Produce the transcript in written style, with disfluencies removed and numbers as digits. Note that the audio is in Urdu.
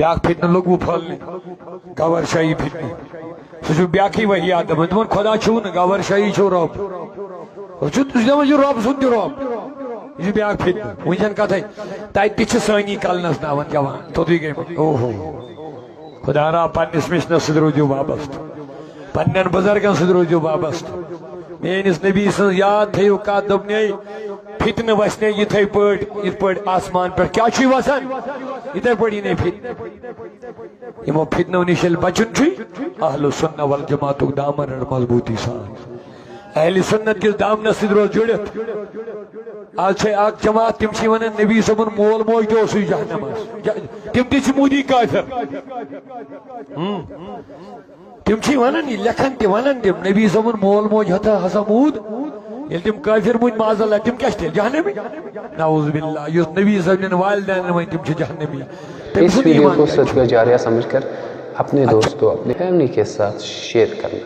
بیاکھ فتنہ لوگو پھلنے گور شاہی فتنہ سو بیاکھی وحی آدم تمہن خدا چھو نا گور شاہی چھو رب رب سن رب یہ بیاکھ فتنہ ونجن کتھ تت تہ سانی کلنس ناون جوان توتھی گئی اوہو خدا را پنس مشنس سۭتۍ روٗزِو وابستہٕ پنن بزرگن سۭتۍ روٗزِو وابستہٕ میٲنِس نبی سٕنٛز یاد تھٲیِو کتھ دوٚپنے فتنہ وسنے یتھے پٲٹھۍ آسمان پٮ۪ٹھ کیٛاہ چھُے وسان یتھے پٲٹھۍ یِنے فتنہ یِمو فتنو نِش ییٚلہِ بچُن چھُے اہل سنہ والجماعتُک دامن رٹ مضبوٗطی سان اہل سنت کِس دامنس سۭتۍ روز جُڑِتھ آج چھے اکھ جماعت تِم چھِ ونان نبی صٲبُن مول موج تہِ اوسُے جہنمس تِم تہِ چھِ موٗدی کافر تِم چھِ ونان یہِ لیکھان تہِ ونان تِم نبی صٲبُن مول موج ہسا موٗد ییٚلہِ تِم کافر موٗدۍ معاذ اللہ تِم کیٛاہ چھِ تیٚلہِ جہنمی نعوذ باللہ یُس نبی صٲبنٮ۪ن والدینن وۄنۍ تِم چھِ جہنمی اس ویڈیو کو سچ کا جاریہ سمجھ کر اپنے دوستوں اپنے فیملی کے ساتھ شیئر کرنا